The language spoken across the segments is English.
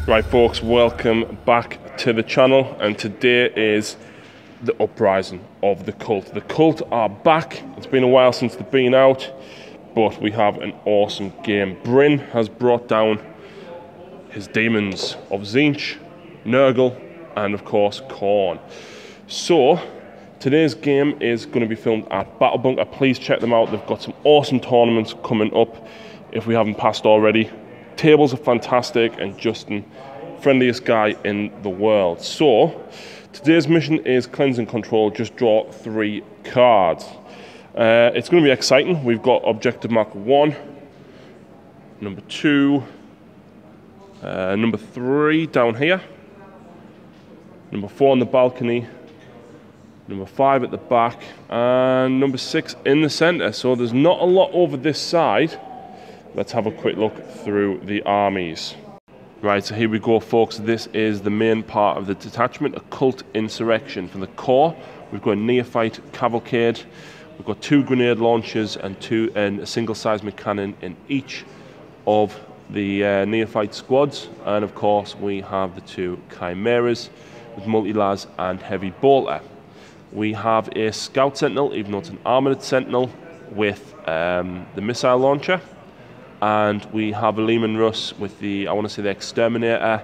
Right folks, welcome back to the channel, and today is the uprising of the cult. The cult are back. It's been a while since they've been out, but we have an awesome game. Bryn has brought down his demons of Tzeentch, Nurgle, and of course Khorne. So today's game is going to be filmed at Battle Bunker. Please check them out. They've got some awesome tournaments coming up if we haven't passed already. Tables are fantastic, and Justin, friendliest guy in the world. So today's mission is cleanse and control. Just draw 3 cards. It's going to be exciting. We've got objective marker 1, number 2, number 3 down here, number 4 on the balcony, number 5 at the back, and number 6 in the center. So there's not a lot over this side. Let's have a quick look through the armies. Right, so here we go folks. This is the main part of the detachment, a cult insurrection. For the core, we've got a neophyte cavalcade, we've got 2 grenade launchers and a single seismic cannon in each of the neophyte squads, and of course we have the 2 chimeras with multi-las and heavy bolter. We have a scout sentinel, even though it's an armored sentinel, with the missile launcher. And we have a Leman Russ with the, I want to say, the exterminator,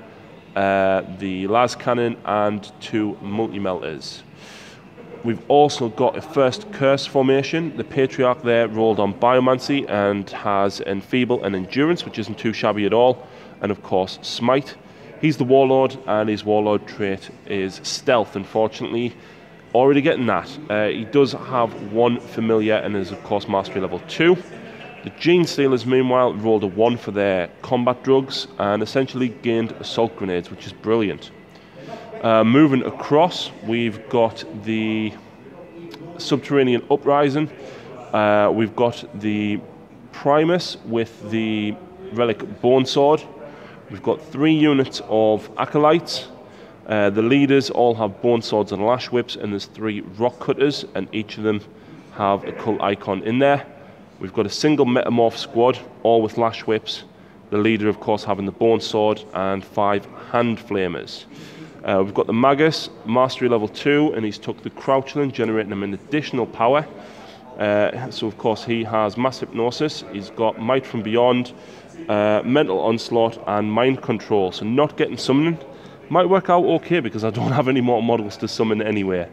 the las cannon, and 2 multi-melters. We've also got a first curse formation. The patriarch there rolled on biomancy and has enfeeble and endurance, which isn't too shabby at all. And of course smite. He's the warlord, and his warlord trait is stealth. Unfortunately, already getting that. He does have 1 familiar and is of course mastery level 2. The Genestealers, meanwhile, rolled a 1 for their combat drugs and essentially gained assault grenades, which is brilliant. Moving across, we've got the Subterranean Uprising. We've got the Primus with the Relic Bone Sword. We've got 3 units of Acolytes. The leaders all have Bone Swords and Lash Whips, and there's 3 Rock Cutters, and each of them have a cult icon in there. We've got a single Metamorph squad, all with Lash Whips. The leader, of course, having the Bone Sword, and 5 Hand Flamers. We've got the Magus, Mastery level 2, and he's took the Crouchland, generating him an additional power. So, of course, he has Mass Hypnosis. He's got Might from Beyond, Mental Onslaught, and Mind Control. So not getting summoning might work out okay, because I don't have any more models to summon anyway.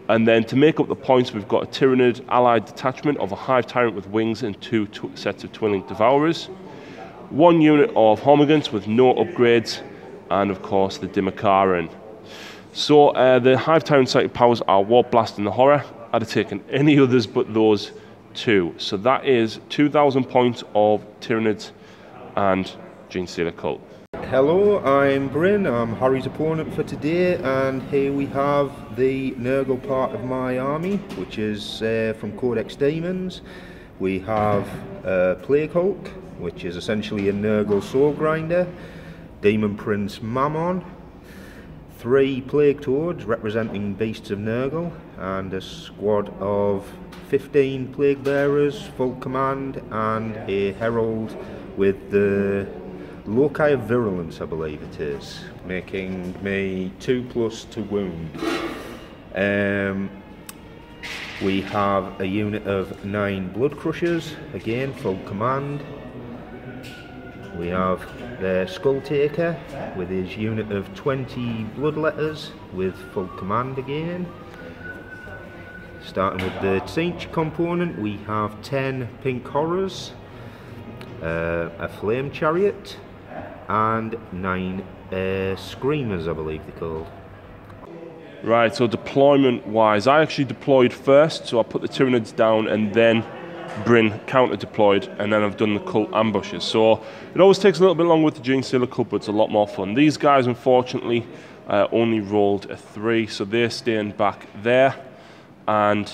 And then to make up the points, we've got a Tyranid allied detachment of a Hive Tyrant with wings and 2 sets of Twin Link Devourers, 1 unit of Homagants with no upgrades, and of course the Dimakaran. So the Hive Tyrant sighted powers are Warp Blast and the Horror. I'd have taken any others but those 2. So that is 2,000 points of Tyranids and Genestealer Cult. Hello, I'm Bryn, I'm Harry's opponent for today, and here we have the Nurgle part of my army, which is from Codex Demons. We have Plague Hulk, which is essentially a Nurgle Soul Grinder, Demon Prince Mammon, 3 Plague Toads representing Beasts of Nurgle, and a squad of 15 Plague Bearers, full command, and a Herald with the Loci of Virulence, I believe it is, making me 2+ to wound. We have a unit of 9 Blood Crushers, again full command. We have the Skull Taker with his unit of 20 Bloodletters with full command again. Starting with the Tzeentch component, we have 10 Pink Horrors, a Flame Chariot, and 9 Screamers, I believe they're called. Right, so deployment wise, I actually deployed first, so I put the Tyranids down and then Bryn counter deployed, and then I've done the cult ambushes. So it always takes a little bit longer with the Genestealer Cult, but it's a lot more fun. These guys unfortunately only rolled a 3, so they're staying back there, and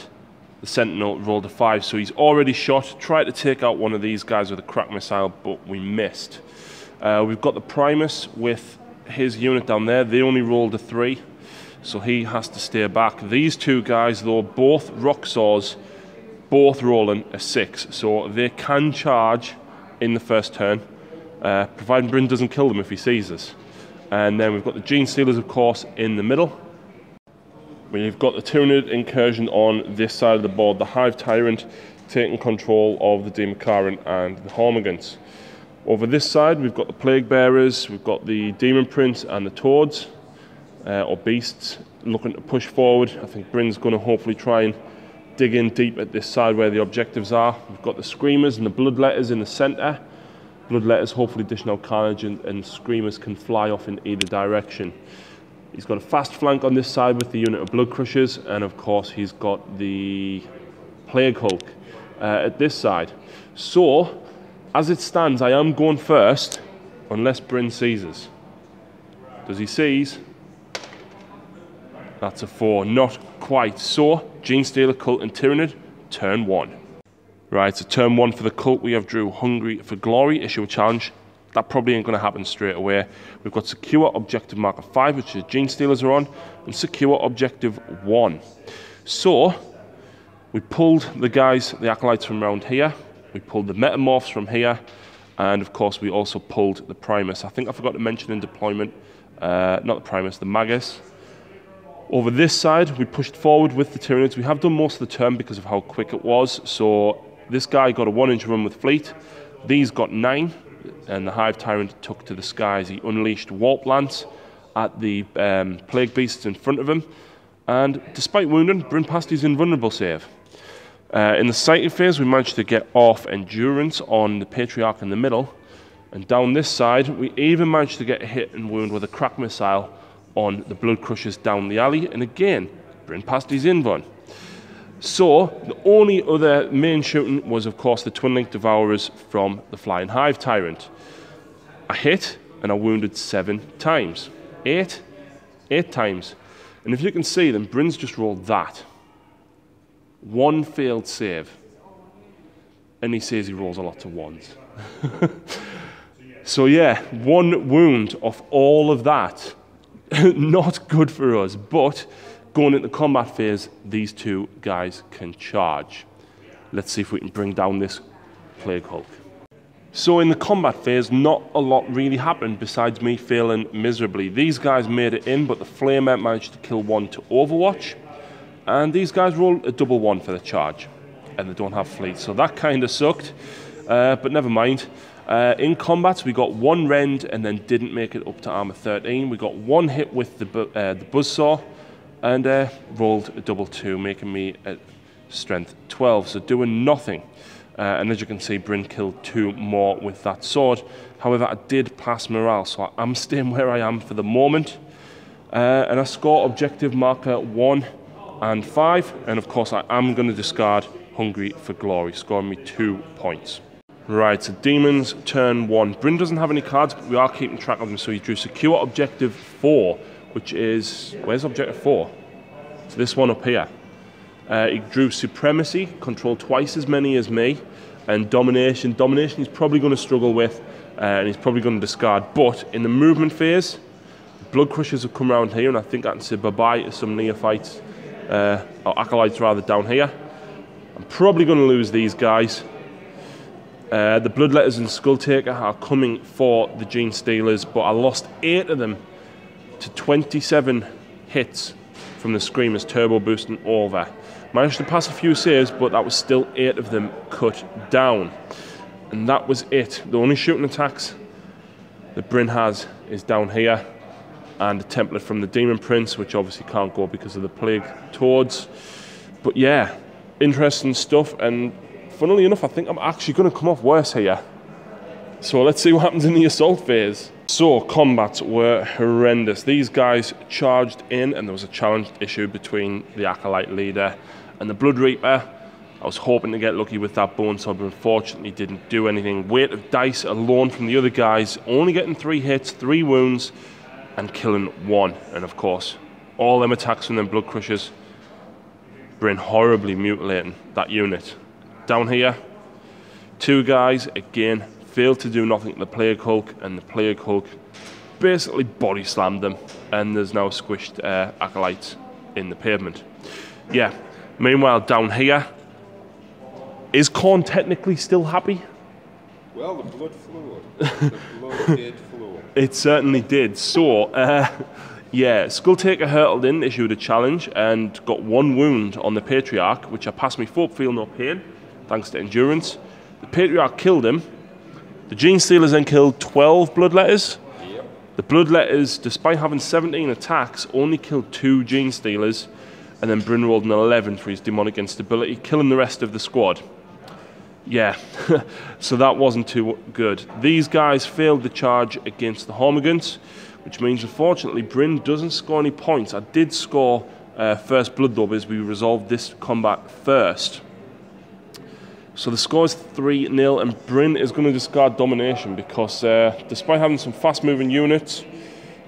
the Sentinel rolled a 5, so he's already shot. Tried to take out one of these guys with a crack missile, but we missed. We've got the Primus with his unit down there. They only rolled a 3, so he has to stay back. These 2 guys, though, both Rock Saws, both rolling a 6, so they can charge in the first turn, providing Bryn doesn't kill them if he sees us. And then we've got the Genestealers, of course, in the middle. We've got the Tyranid incursion on this side of the board, the Hive Tyrant taking control of the Demakaran and the Hormagaunts. Over this side, we've got the Plague Bearers, we've got the Demon Prince and the Toads, or Beasts, looking to push forward. I think Bryn's going to hopefully try and dig in deep at this side where the objectives are. We've got the Screamers and the Bloodletters in the centre. Bloodletters hopefully dishing out carnage, and Screamers can fly off in either direction. He's got a fast flank on this side with the unit of Blood Crushers, and of course he's got the Plague Hulk at this side. So, as it stands, I am going first, unless Bryn seizes. Does he seize? That's a 4, not quite. So, Genestealer, Cult and Tyranid, turn 1. Right, so turn 1 for the Cult, we have Drew Hungry for Glory, issue a challenge. That probably ain't going to happen straight away. We've got Secure Objective Marker 5, which the Genestealers are on, and Secure Objective 1. So, we pulled the guys, the Acolytes from around here, we pulled the Metamorphs from here, and of course we also pulled the Primus. I think I forgot to mention in deployment, not the Primus, the Magus. Over this side, we pushed forward with the Tyranids. We have done most of the turn because of how quick it was. So this guy got a 1-inch run with Fleet. These got 9, and the Hive Tyrant took to the skies. He unleashed Warp Lance at the Plague Beasts in front of him. And despite wounding, Bryn passed his invulnerable save. In the sighted phase, we managed to get off Endurance on the Patriarch in the middle. And down this side, we even managed to get a hit and wound with a crack missile on the Blood Crushers down the alley, and again, Bryn passed his invuln. So, the only other main shooting was, of course, the Twin-Link Devourers from the Flying Hive Tyrant. I hit, and I wounded 7 times. 8 times. And if you can see, then Bryn's just rolled that. 1 failed save. And he says he rolls a lot of 1s. So yeah, 1 wound off all of that. Not good for us, but going into combat phase, these 2 guys can charge. Let's see if we can bring down this Plague Hulk. So in the combat phase, not a lot really happened besides me failing miserably. These guys made it in, but the Flamer managed to kill 1 to Overwatch, and these guys rolled a double 1 for the charge, and they don't have fleet, so that kind of sucked, but never mind. In combat, we got 1 rend and then didn't make it up to armor 13. We got 1 hit with the buzzsaw and rolled a double 2, making me at strength 12, so doing nothing. And as you can see, Bryn killed 2 more with that sword. However, I did pass morale, so I'm staying where I am for the moment. And I score objective marker 1 and 5, and of course I am going to discard Hungry for Glory, scoring me 2 points. Right, so Demons, turn 1. Bryn doesn't have any cards, but we are keeping track of them, so he drew Secure Objective 4, which is... Where's Objective 4? It's this one up here. He drew Supremacy, control twice as many as me, and Domination. Domination he's probably going to struggle with, and he's probably going to discard, but in the movement phase, Blood Crushers have come around here, and I think I can say bye-bye to some Neophytes, or Acolytes rather, down here. I'm probably going to lose these guys. The Bloodletters and Skulltaker are coming for the Genestealers, but I lost 8 of them to 27 hits from the Screamers, turbo boosting over. Managed to pass a few saves, but that was still 8 of them cut down. And that was it. The only shooting attacks that Bryn has is down here, and a template from the Demon Prince, which obviously can't go because of the Plague Toads. But yeah, interesting stuff, and funnily enough, I think I'm actually going to come off worse here. So let's see what happens in the assault phase. So combats were horrendous. These guys charged in, and there was a challenge issue between the Acolyte leader and the Blood Reaper. I was hoping to get lucky with that bone sword, but unfortunately didn't do anything. Weight of dice alone from the other guys, only getting 3 hits, 3 wounds, and killing 1. And of course, all them attacks from them Blood Crushers, Bryn horribly mutilating that unit. Down here, 2 guys, again, failed to do nothing to the Plague Hulk, and the Plague Hulk basically body slammed them, and there's now squished Acolytes in the pavement. Yeah, meanwhile down here, is Khorne technically still happy? Well, the blood flowed. The blood did flow. It certainly did. So, yeah, Skulltaker hurtled in, issued a challenge, and got 1 wound on the Patriarch, which I passed me folk feel no pain, thanks to endurance. The Patriarch killed him. The Genestealers then killed 12 Bloodletters. Yep. The Bloodletters, despite having 17 attacks, only killed 2 Genestealers, and then Bryn rolled an 11 for his demonic instability, killing the rest of the squad. Yeah, so that wasn't too good. These guys failed the charge against the Hormigans, which means, unfortunately, Bryn doesn't score any points. I did score first blood, though, because we resolved this combat first. So the score is 3-0, and Bryn is going to discard domination because, despite having some fast-moving units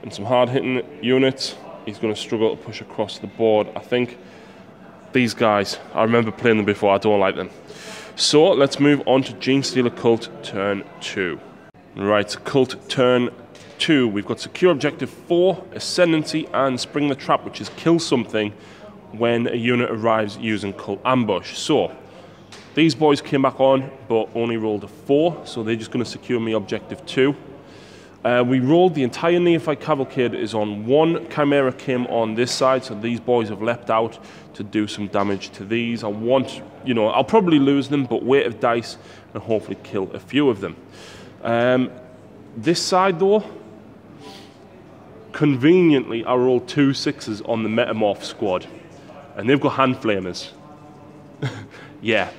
and some hard-hitting units, he's going to struggle to push across the board. I think these guys, I remember playing them before, I don't like them. So let's move on to Genestealer Cult turn 2. Right, Cult turn 2. We've got secure objective 4, Ascendancy, and Spring the Trap, which is kill something when a unit arrives using Cult Ambush. So these boys came back on, but only rolled a 4, so they're just going to secure me objective 2. We rolled the entire Neophyte Cavalcade is on 1. Chimera came on this side, so these boys have leapt out to do some damage to these. I want, you know, I'll probably lose them, but weight of dice and hopefully kill a few of them. This side, though, conveniently, I rolled 2 6s on the Metamorph squad, and they've got hand flamers. Yeah.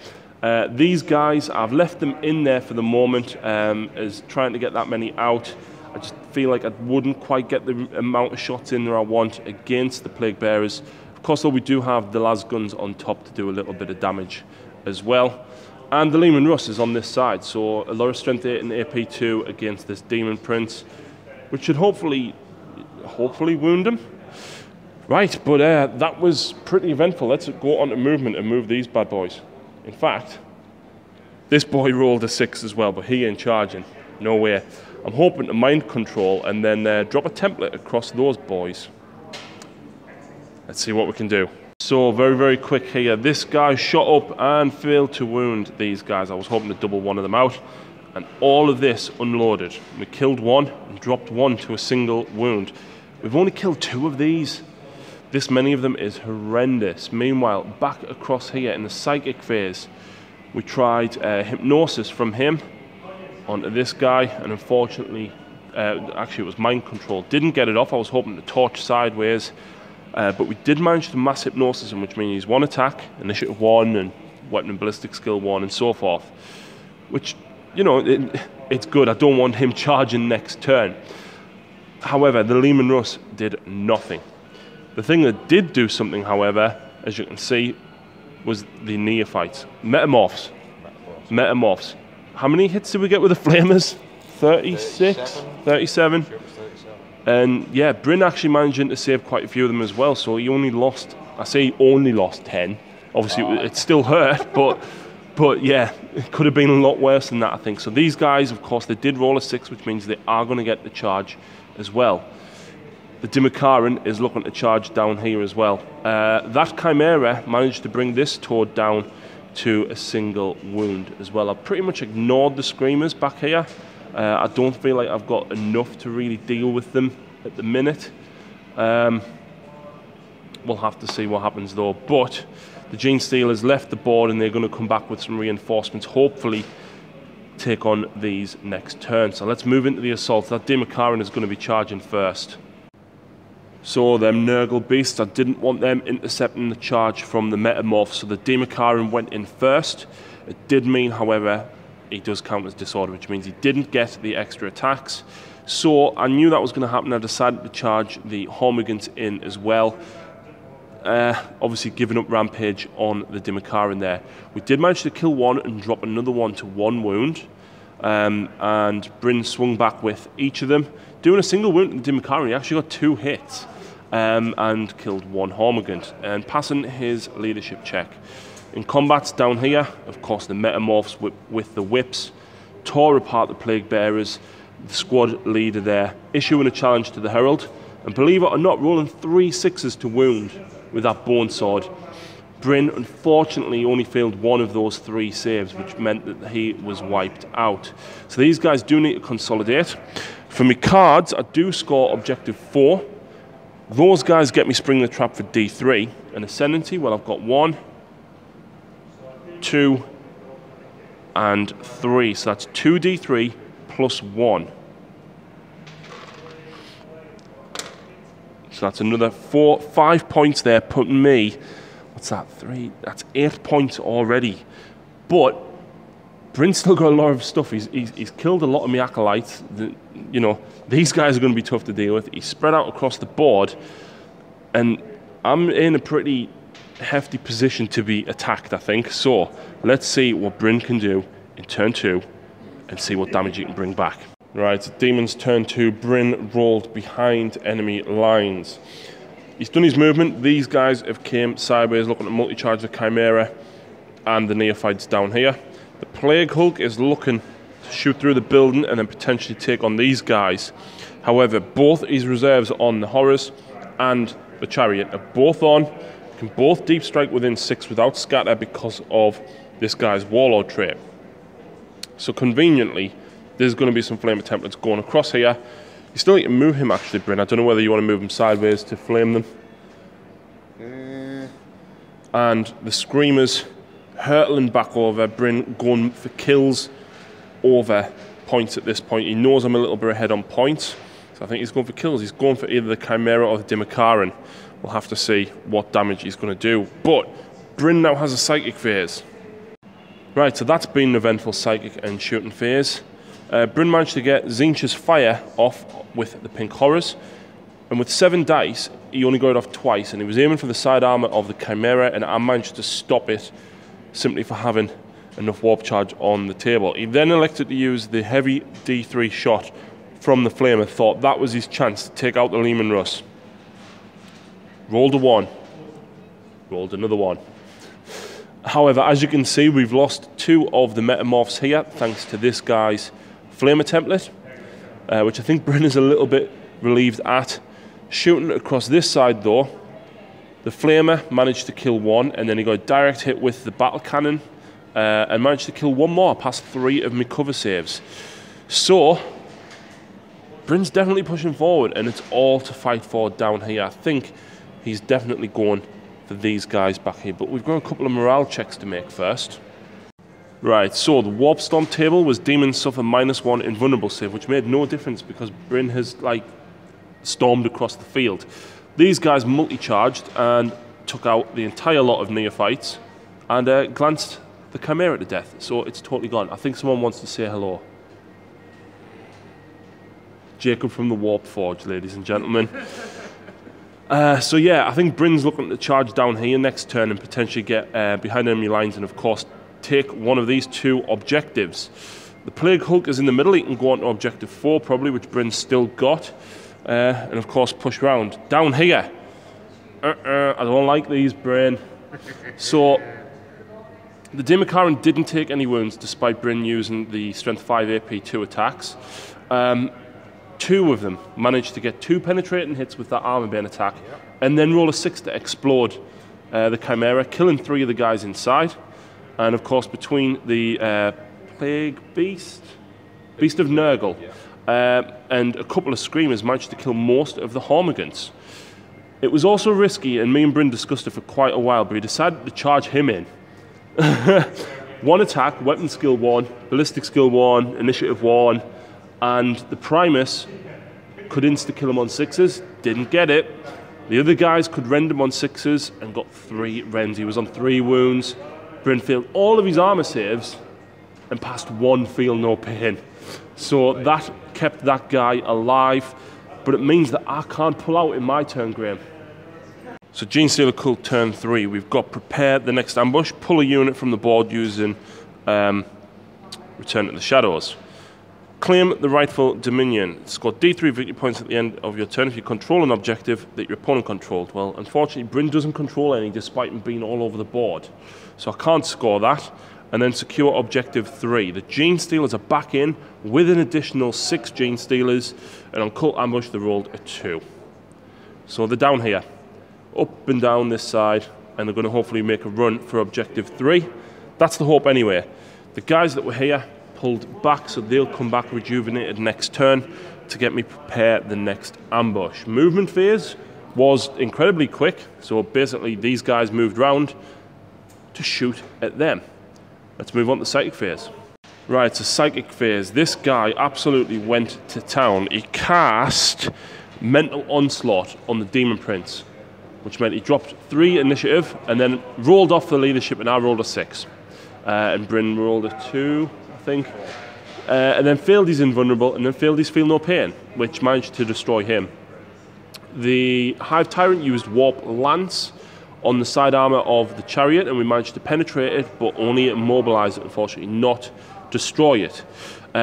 These guys, I've left them in there for the moment as trying to get that many out. I just feel like I wouldn't quite get the amount of shots in there I want against the Plague Bearers. Of course, though, we do have the las guns on top to do a little bit of damage as well. And the Leman Russ is on this side, so a lot of strength 8 and AP 2 against this Demon Prince, which should hopefully wound him. Right, but that was pretty eventful. Let's go on to movement and move these bad boys. In fact, this boy rolled a 6 as well, but he ain't charging. No way. I'm hoping to mind control and then drop a template across those boys. Let's see what we can do. So very, very quick here. This guy shot up and failed to wound these guys. I was hoping to double one of them out. And all of this unloaded. We killed 1 and dropped 1 to a single wound. We've only killed 2 of these. This many of them is horrendous. Meanwhile, back across here in the psychic phase, we tried hypnosis from him onto this guy, and unfortunately, actually it was mind control. Didn't get it off. I was hoping to torch sideways, but we did manage to mass hypnosis him, which means he's 1 attack, initiative 1, and weapon and ballistic skill 1, and so forth. Which, you know, it's good. I don't want him charging next turn. However, the Leman Russ did nothing. The thing that did do something, however, as you can see, was the Neophytes. Metamorphs. How many hits did we get with the Flamers? 36? 37? And yeah, Bryn actually managing to save quite a few of them as well, so he only lost, I say he only lost 10. Obviously, it still hurt, but yeah, it could have been a lot worse than that, I think. So these guys, of course, they did roll a 6, which means they are going to get the charge as well. The Dimakaran is looking to charge down here as well. That Chimera managed to bring this Toad down to a single wound as well. I've pretty much ignored the Screamers back here. I don't feel like I've got enough to really deal with them at the minute. We'll have to see what happens though. But the Genestealers left the board and they're going to come back with some reinforcements, hopefully take on these next turn. So let's move into the assault. That Dimakaran is going to be charging first. So them Nurgle beasts, I didn't want them intercepting the charge from the Metamorph, so the Dimakaran went in first. It did mean, however, he does count as disorder, which means he didn't get the extra attacks. So I knew that was going to happen. I decided to charge the Hormigans in as well. Obviously giving up Rampage on the Dimakaran there. We did manage to kill 1 and drop another 1 to 1 wound. And Bryn swung back with each of them. Doing a single wound to the Dimakaran, he actually got 2 hits and killed 1 Hormigand and passing his leadership check. In combats down here, of course, the Metamorphs with the whips tore apart the Plague Bearers, the squad leader there, issuing a challenge to the Herald, and believe it or not, rolling 3 6s to wound with that Bone Sword. Bryn, unfortunately, only failed 1 of those 3 saves, which meant that he was wiped out. So these guys do need to consolidate. For my cards, I do score objective 4. Those guys get me Spring the Trap for D3. And Ascendancy, well, I've got 1, 2, and 3. So that's 2d3 plus 1. So that's another 5 points there, putting me, what's that, 3? That's 8 points already. But Bryn's still got a lot of stuff. He's killed a lot of my acolytes. You know, these guys are going to be tough to deal with. He's spread out across the board, and I'm in a pretty hefty position to be attacked, I think. So let's see what Bryn can do in turn 2 and see what damage he can bring back. Right, Demon's turn 2. Bryn rolled behind enemy lines. He's done his movement. These guys have came sideways looking to multi-charge the Chimera and the Neophytes down here. The Plague Hulk is looking to shoot through the building and then potentially take on these guys. However, both his reserves on the Horrors and the Chariot are both on. Can both deep strike within 6 without scatter because of this guy's Warlord trait. So conveniently, there's going to be some Flamer Templates going across here. You still need to move him actually, Bryn. I don't know whether you want to move him sideways to flame them. And the Screamers hurtling back over. Bryn going for kills over points at this point. He knows I'm a little bit ahead on points, so I think he's going for kills. He's going for either the Chimera or the Dimakaran. We'll have to see what damage he's going to do. But Bryn now has a Psychic phase. Right, so that's been an eventful Psychic and shooting phase. Bryn managed to get Tzeentch's Fire off with the Pink Horrors, and with 7 dice, he only got it off twice, and he was aiming for the side armor of the Chimera, and I managed to stop it simply for having enough warp charge on the table. He then elected to use the heavy D3 shot from the Flamer, thought that was his chance to take out the Leman Russ. Rolled a 1, rolled another 1. However, as you can see, we've lost 2 of the Metamorphs here, thanks to this guy's Flamer template, which I think Bryn is a little bit relieved at. Shooting across this side though, the Flamer managed to kill 1, and then he got a direct hit with the Battle Cannon, and managed to kill 1 more past 3 of my cover saves. So, Bryn's definitely pushing forward, and it's all to fight for down here. I think he's definitely going for these guys back here, but we've got a couple of morale checks to make first. Right, so the Warp Storm table was Demons suffer -1 invulnerable save, which made no difference because Bryn has like stormed across the field. These guys multi-charged and took out the entire lot of Neophytes and glanced the Chimera to death, so it's totally gone. I think someone wants to say hello. Jacob from the Warp Forge, ladies and gentlemen. So yeah, I think Bryn's looking to charge down here next turn and potentially get behind enemy lines and of course take one of these 2 objectives. The Plague Hulk is in the middle. He can go on to objective 4 probably, which Bryn's still got, and of course push round. Down here, I don't like these, Bryn. So the Dimakaran didn't take any wounds despite Bryn using the strength 5 AP 2 attacks. 2 of them managed to get 2 penetrating hits with that armor bane attack, and then roll a 6 to explode the Chimera, killing 3 of the guys inside. And of course, between the Plague Beast of Nurgle, and a couple of Screamers, managed to kill most of the Hormigans. It was also risky, and me and Bryn discussed it for quite a while, but we decided to charge him in. 1 attack, weapon skill 1, ballistic skill 1, initiative 1, and the Primus could insta-kill him on 6s, didn't get it. The other guys could rend him on 6s and got 3 rends. He was on 3 wounds. Bryn failed all of his armor saves and passed 1 feel no pain. So that kept that guy alive, but it means that I can't pull out in my turn, Graham. So Genestealer Cult turn 3, we've got prepare the next ambush, pull a unit from the board using Return to the Shadows. Claim the rightful dominion. Score D3 victory points at the end of your turn if you control an objective that your opponent controlled. Well, unfortunately, Bryn doesn't control any despite him being all over the board. So I can't score that. And then secure objective 3. The Genestealers are back in with an additional 6 Genestealers. And on Cult Ambush, they rolled a 2. So they're down here, up and down this side, and they're going to hopefully make a run for objective 3. That's the hope anyway. The guys that were here pulled back, so they'll come back rejuvenated next turn. to get me prepare the next ambush. Movement phase was incredibly quick, so basically these guys moved round to shoot at them. Let's move on to psychic phase. Right, so psychic phase. This guy absolutely went to town. He cast Mental Onslaught on the Demon Prince, which meant he dropped 3 initiative and then rolled off the leadership, and I rolled a 6. And Bryn rolled a 2, I think. And then failed his invulnerable, and then failed his feel no pain, which managed to destroy him. The Hive Tyrant used Warp Lance on the side armor of the chariot, and we managed to penetrate it, but only immobilize it, unfortunately, not destroy it.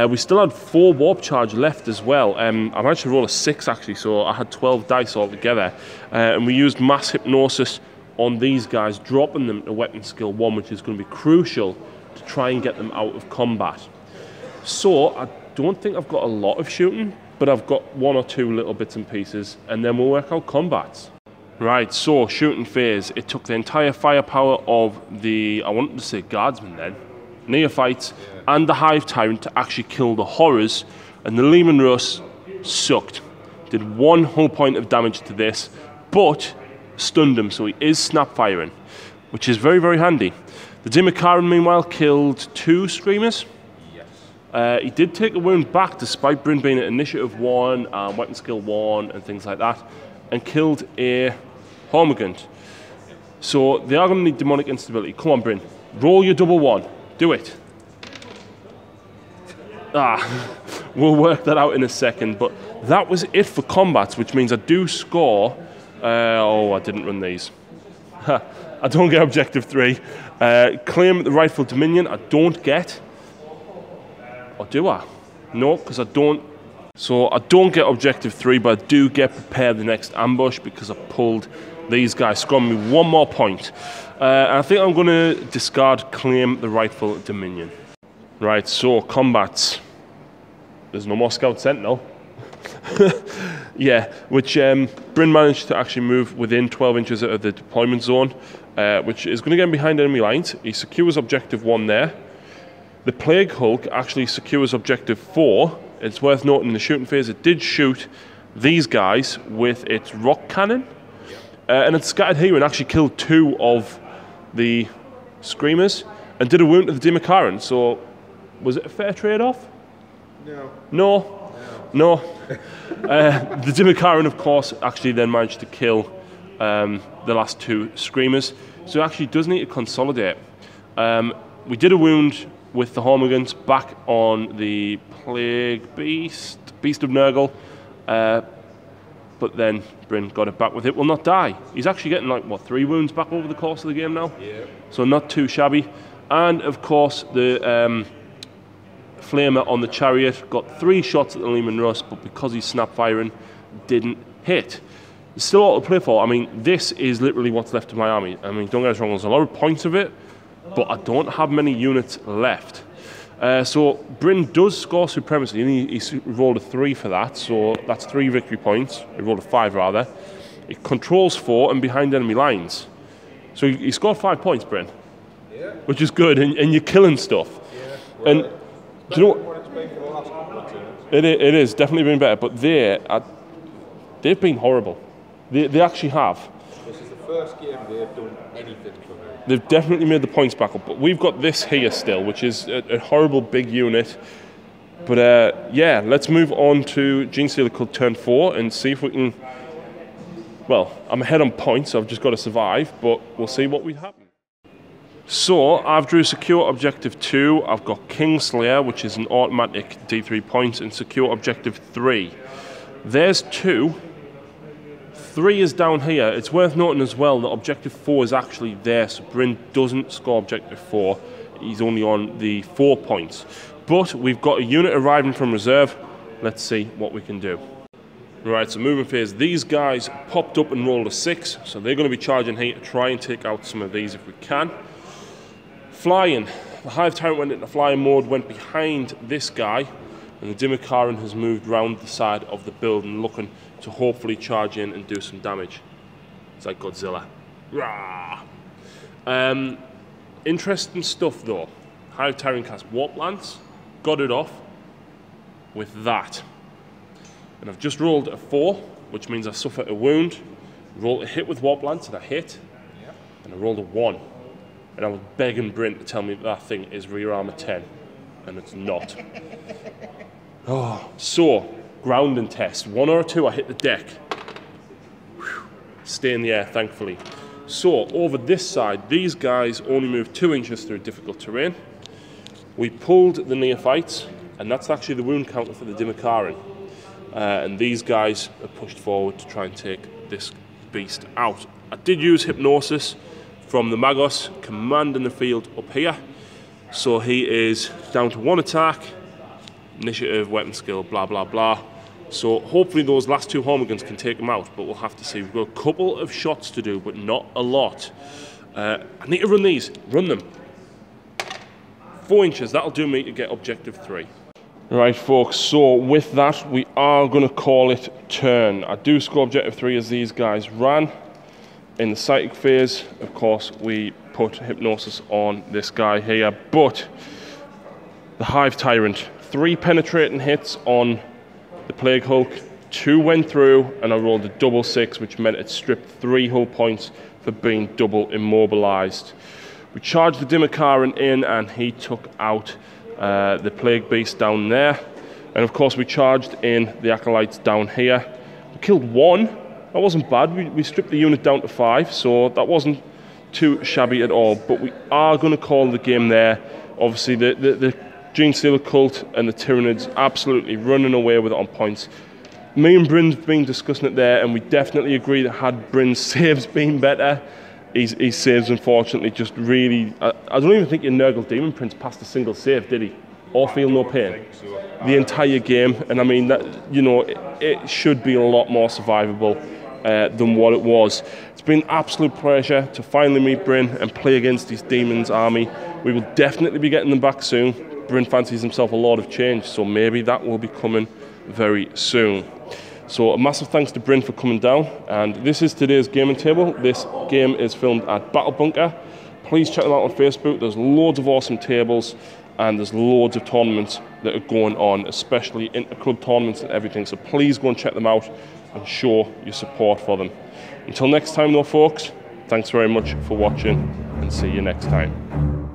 We still had 4 warp charge left as well. I managed to roll a 6 actually, so I had 12 dice altogether. And we used Mass Hypnosis on these guys, dropping them to weapon skill 1, which is going to be crucial to try and get them out of combat. So I don't think I've got a lot of shooting, but I've got 1 or 2 little bits and pieces, and then we'll work out combats. Right, so shooting phase. It took the entire firepower of the, I wanted to say guardsmen then, neophytes, and the Hive Tyrant to actually kill the horrors, and the Leman Russ sucked. Did 1 hull point of damage to this, but stunned him, so he is snap firing, which is very, very handy. The Dimakaran, meanwhile, killed 2 Screamers. Yes. He did take a wound back, despite Bryn being at initiative 1, weapon skill 1, and things like that, and killed a Hormigant. So they are going to need demonic instability. Come on, Bryn. Roll your double 1. Do it. We'll work that out in a second, but that was it for combats, which means I do score. I didn't run these. I don't get objective 3. Claim the rightful dominion. I don't get. Or do I? No, because I don't. So I don't get objective 3, but I do get prepare the next ambush because I pulled these guys, scoring me 1 more point. And I think I'm going to discard claim the rightful dominion. Right, so combats. There's no more Scout Sentinel. Yeah, which Bryn managed to actually move within 12 inches of the deployment zone, which is going to get him behind enemy lines. He secures objective 1 there. The Plague Hulk actually secures objective 4. It's worth noting in the shooting phase, it did shoot these guys with its rock cannon. And it scattered here and actually killed 2 of the Screamers and did a wound to the Dimakaran. So, was it a fair trade-off? No. The Dimakaran, of course, actually then managed to kill the last 2 Screamers. So it actually does need to consolidate. We did a wound with the Hormigans back on the Plague Beast of Nurgle. But then Bryn got it back with it. Will not die. He's actually getting like, what, 3 wounds back over the course of the game now? Yeah. So not too shabby. And of course, the Flamer on the Chariot got 3 shots at the Leman Russ, but because he's snap firing, didn't hit. There's still a lot to play for. I mean, this is literally what's left of my army. I mean, don't get us wrong, there's a lot of points of it, but I don't have many units left. So Bryn does score supremacy, and he rolled a 3 for that, so that's 3 victory points. He rolled a 5 rather. It controls 4 and behind enemy lines. So he scored 5 points, Bryn. Yeah. Which is good, and you're killing stuff. Yeah. Well, and do you know what it's been for the last couple of turns? It is definitely been better, but they've been horrible. They actually have. This is the first game they've done anything for me. They've definitely made the points back up, but we've got this here still, which is a horrible big unit. But yeah, let's move on to Genestealer Cult turn 4 and see if we can. Well, I'm ahead on points, so I've just got to survive, but we'll see what would happen. So I've drew secure objective 2. I've got Kingslayer, which is an automatic D3 points, and secure objective 3. There's 2. 3 is down here. It's worth noting as well that objective 4 is actually there, so Bryn doesn't score objective 4. He's only on the 4 points. But we've got a unit arriving from reserve. Let's see what we can do. Right, so moving phase. These guys popped up and rolled a 6, so they're going to be charging here to try and take out some of these if we can. Flying. The Hive Tyrant went into flying mode, went behind this guy, and the Dimakaran has moved round the side of the building, looking to hopefully charge in and do some damage. It's like Godzilla. Rah! Interesting stuff though. Hive Tyrant cast Warp Lance, got it off with that. And I've just rolled a 4, which means I suffer a wound. Rolled a hit with Warplants, and I hit. And I rolled a 1. And I was begging Bryn to tell me that thing is rear armor 10. And it's not. Oh, so, grounding test. 1 or a 2, I hit the deck. Whew. Stay in the air, thankfully. So, over this side, these guys only move 2 inches through difficult terrain. We pulled the Neophytes, and that's actually the wound counter for the Dimakaran. And these guys are pushed forward to try and take this beast out. I did use Hypnosis from the Magos, commanding the field up here. So he is down to 1 attack, initiative, weapon skill, blah, blah, blah. So hopefully those last 2 Hormigans can take him out, but we'll have to see. We've got a couple of shots to do, but not a lot. I need to run these. Run them. 4 inches, that'll do me to get objective 3. Right, folks, so with that, we are going to call it turn. I do score objective 3 as these guys ran. In the psychic phase, of course, we put Hypnosis on this guy here, but the Hive Tyrant, 3 penetrating hits on the Plague Hulk, 2 went through, and I rolled a double 6, which meant it stripped 3 hull points for being double immobilized. We charged the Dimakaran in, and he took out the Plague Beast down there. And of course, we charged in the Acolytes down here. We killed 1. That wasn't bad. We stripped the unit down to 5, so that wasn't too shabby at all. But we are going to call the game there. Obviously, the Genestealer cult and the Tyranids absolutely running away with it on points. Me and Bryn's been discussing it there, and we definitely agree that had Bryn's saves been better, his saves unfortunately just really... I don't even think your Nurgle Demon Prince passed a single save, did he? Or feel no pain? So. The entire game, and I mean, that, you know, it should be a lot more survivable than what it was. It's been an absolute pleasure to finally meet Bryn and play against his Demons army. We will definitely be getting them back soon. Bryn fancies himself a lot of change, so maybe that will be coming very soon. So a massive thanks to Bryn for coming down, and this is today's gaming table. This game is filmed at Battle Bunker. Please check them out on Facebook. There's loads of awesome tables, and there's loads of tournaments that are going on, especially inter-club tournaments and everything. So please go and check them out and show your support for them. Until next time though, folks, thanks very much for watching, and see you next time.